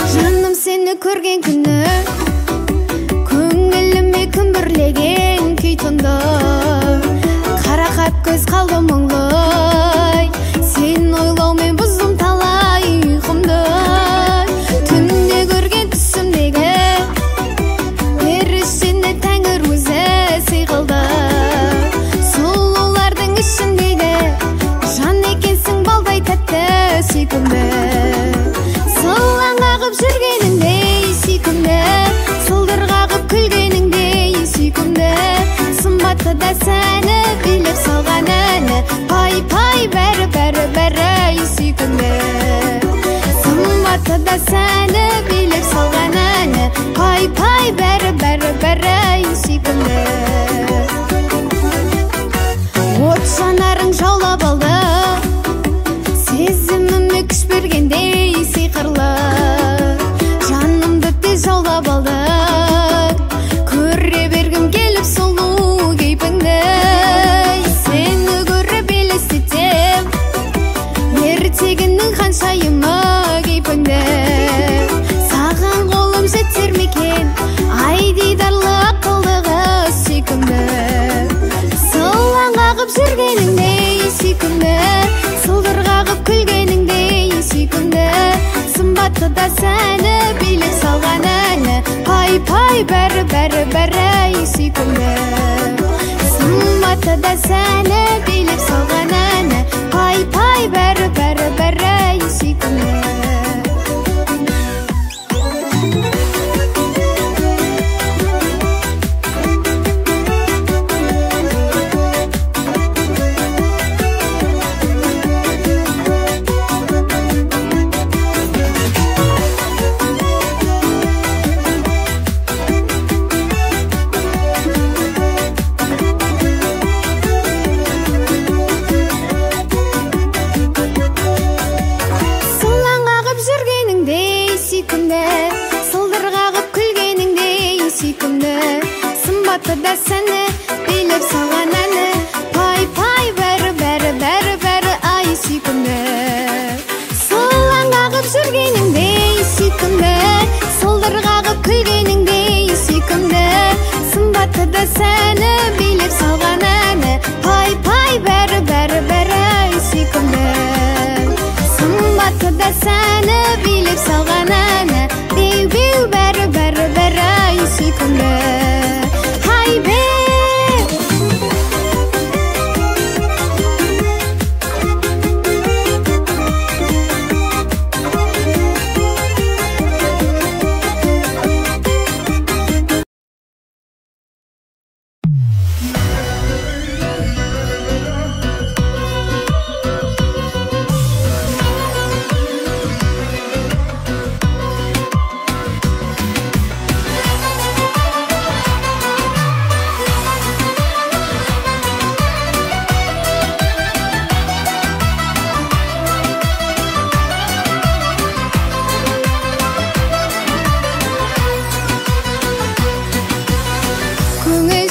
Жаным сені көрген күні көңіліме күмбірлеген күй тұнды, қарақат көз қалды мұңлы, сен ойлаумен бұздым талай ұйқымды. Түнде көрген түсімдегі періштені тәңір өзі сыйғылды. Сұлулардың ішіндегі жан екенсің балдай тәтті сүйкімді. Сылаң қағып жүргеніңдей сүйкімді, сылдыр қағып күлгеніңдей сүйкімді. Сымбатты да сәні билеп салған әні, пай-пай бәрі сүйкімді. Сымбатты да сәні билеп салған әні, пай-пай бәрі сүйкімді. От жанарың жаулап алды, сезіміме күш бергендей сиқырлы. Жанымды тез жаулап алды, көре бергім келіп сұлу кейпіңді. Сені көріп елестетем, ертегінің ханшайымы кейпіңді. Саған қолым жетер мекен, ай дидарлы ақылдығы сүйкімді. Сылаң қағып жүргеніңдей сүйкімді, сылдыр қағып күлгеніңдей сүйкімді. Сымбатты да сәні билеп салған әні, пай-пай бәрі сүйкімді. Сымбатты да сәні билеп салған әні, пай-пай бәрі сүйкімді. Сылдыр қағып күлгеніңдей сүйкімді. Сымбатты да сәні билеп салған әні, пай-пай бәрі ай сүйкімді. Сылаң қағып жүргеніңдей сүйкімді, сылдыр қағып күлгеніңдей сүйкімді. Сымбатты да сәні билеп салған әні, пай-пай бәрі ай сүйкімді. Сымбатты да сәні билеп салған әні, беу бәрі ай сүйкімді. Хай бе!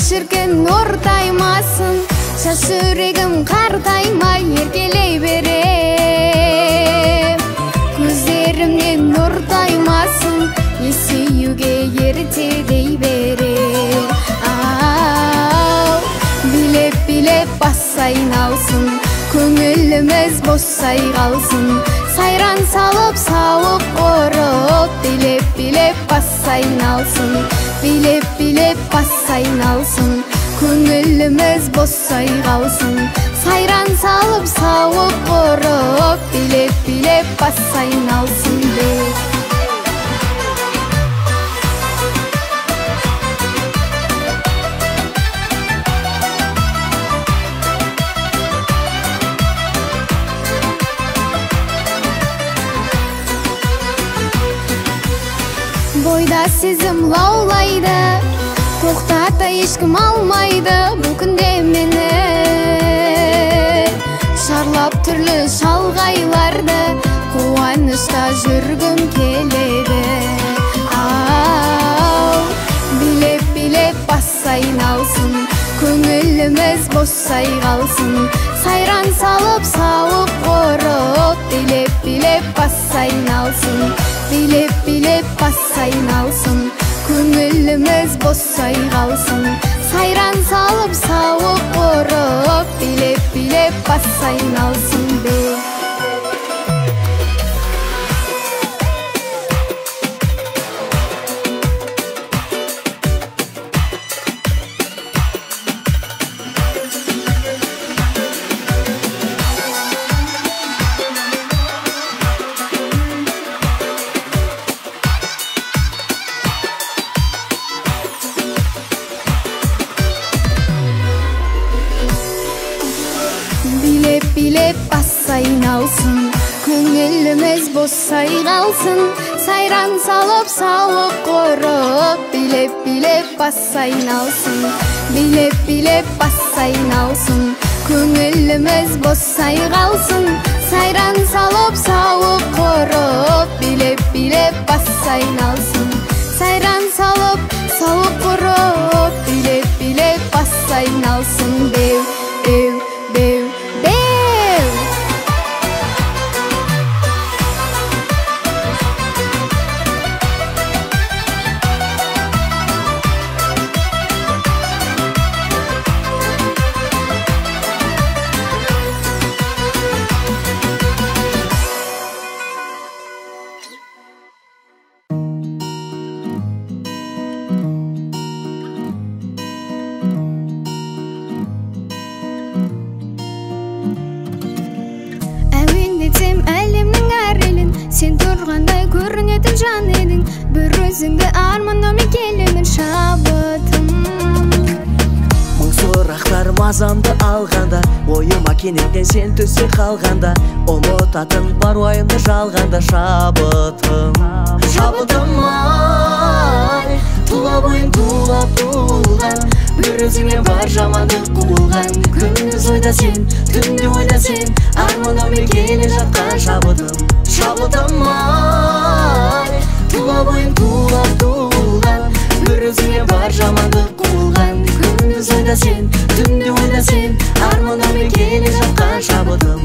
Шіркін ортаймасын, шаш жүрегім қартаймай еркелей берем. Көздерімнен ортаймасын, есеюге ертедей берем. Билеп бас айналсын, көңіліміз босай қалсын. Сайран салып сауық ұрып, билеп бас айналсын. Билеп бас айналсын, көңіліміз босай қалсын. Сайран салып сауық ұрып, билеп бас айналсын. Бойда сезім лаулайды, тоқтата ешкім алмайды бұл күнде мені. Шарлап түрлі шалғайларды, қуанышта жүргім келеді. Билеп бас айналсын, көңіліміз босай қалсын. айналсын, сайран салып сауық қорып, билеп бас айналсын, билеп бас айналсын, көңіліміз босай қалсын, сайран салып сауық қорып, билеп бас айналсын бе. Билеп бас айналсын, көңіліміз босай қалсын, сайран салып сауық қорып, билеп бас айналсын, билеп бас айналсын, көңіліміз босай қалсын, сайран салып сауық қорып, билеп бас айналсын, сайран салып сауық қорып, билеп бас айналсын, беу. Әлемнің әр елін сен тұрғандай көрінетін жан едің, бір өзіңді армандаумен келемін шабытым. Мың сұрақтар мазамды алғанда, ойыма кенеттен сен түсе қалғанда, ұмытатын бар уайымды жалғанда шабытым. Шабытым-ай, тұла бойың тулап туылған, бір өзіңнен бар жамандық қуылған, күндіз ойда сен, түнде ойда сен, арманаумен келе жатқан шабытым. Шабытым-ай, тұла бойың тулап туылған, бір өзіңнен бар жамандық қуылған, күндіз ойда сен, түнде ойда сен, арманаумен келе жатқан шабытым.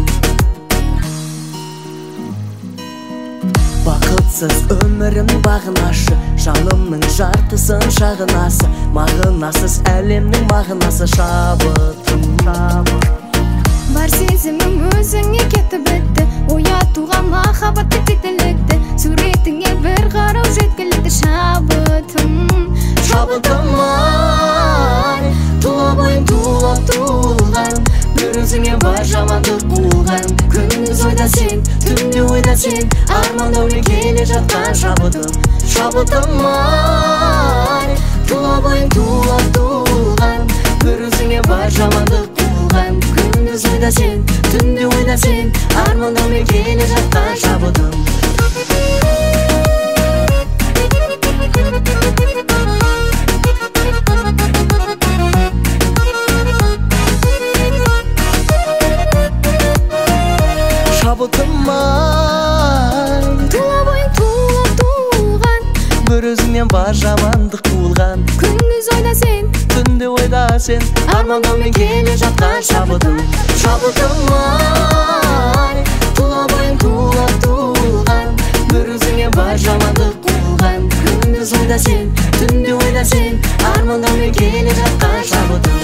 Бақытсыз өмірімнің бағынасы, жанымның жартысын шағынасы, мағынасыз әлемнің мағынасы шабытым. Бар сезімім өзіңе кетті бітті, оятуға махаббатты тектілікті, суретіңе бір қарау жеткілікті шабытым. Шабытым-ай, тұла бойың тулап туылған, бір өзіңе бар жамандық қуылған, күндіз ойда сен, түнде ойда сен, армандаумен келе жатқан шабытым. Шабытым-ай, тұла бойың тулап туылған, бір өзіңе бар жамандық қуылған, күндіз ойда сен, түнде ойда сен, армандаумен келе жатқан шабытым. Шабытым-ай, Тұла бойың тулап туылған, бір өзіңнен бар жамандық қуылған, күндіз ойда сен, түнде ойда сен, армандаумен келе жатқан шабытым. Шабытым-ай, тұла бойың тулап туылған, бір өзіңнен бар жамандық қуылған, күндіз ойда сен, түнде ойда сен, армандаумен келе жатқан шабытым.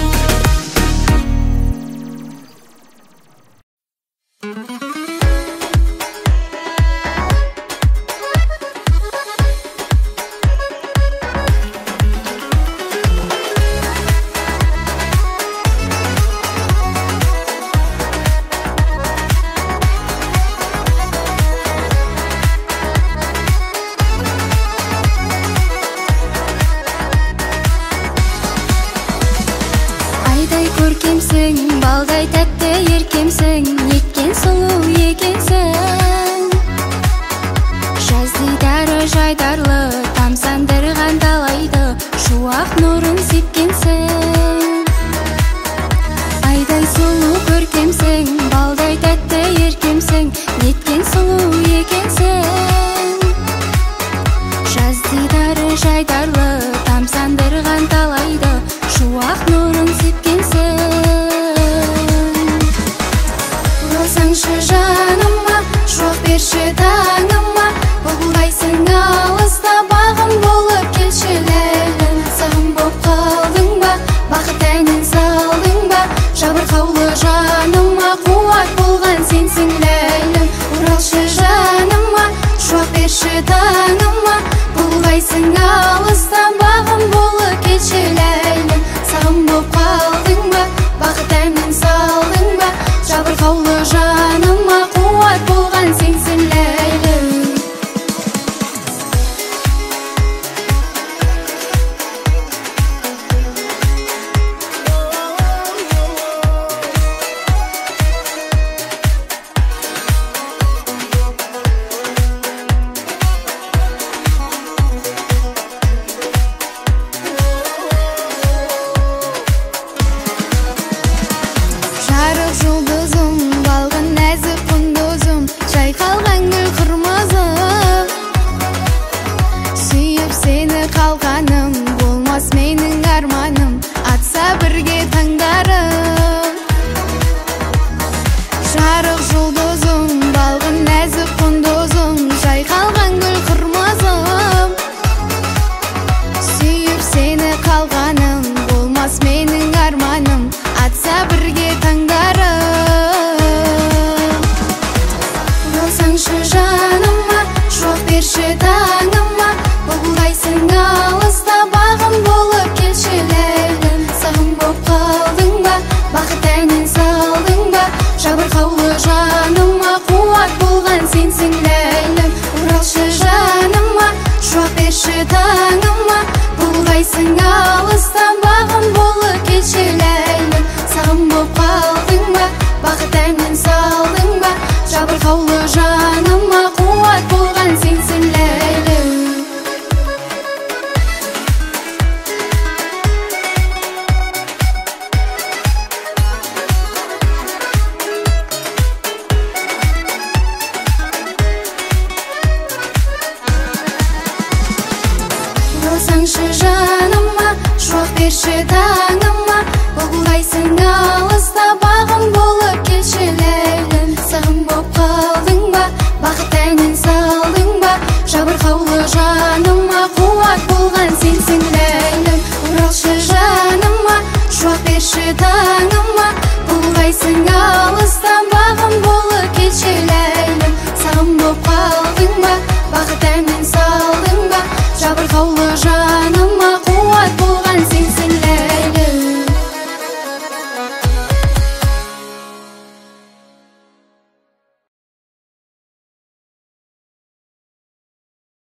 көркемсің, балдай тәтті еркемсің, неткен сұлу екенсің. Жаз дидары жайдарлы, тамсандырған талайды, шуақ нұрын сепкенсің. Айдай сұлу көркемсің, балдай тәтті еркемсің, неткен сұлу екенсің. Жаз дидары жайдарлы, тамсандырған талайды, шуақ нұрын сепкенсің. Уралшы жаныма, жоқ берші таңыма, бұлғайсың алыста бағым болып келші ләйлім. Сағым боп қалдың ба, бақыт әнін салдың ба, жабырқаулы жаныма қуат болған сенсің ләйлім. Уралшы жаныма, жоқ берші таңыма, бұлғайсың алыста бағым болып келші ләйлім. Сағым боп қалдың ба, бақыт әнін салдың ба, жабырқаулы жаныма қуат болған сенсің ләйлім. Оралсаңшы жаныма, жоқ берші таңыма, бұлғайсың алыста бағым болып келші ләйлім. Сағым боп қалдың ба, бақыт әнін салдың ба, жабырқаулы жаныма қуат болған сенсің ләйлім. Оралшы жаныма, жоқ берші таңыма, бұлғайсың алыста бағым болып келші ләйлім. Сағым боп қалдың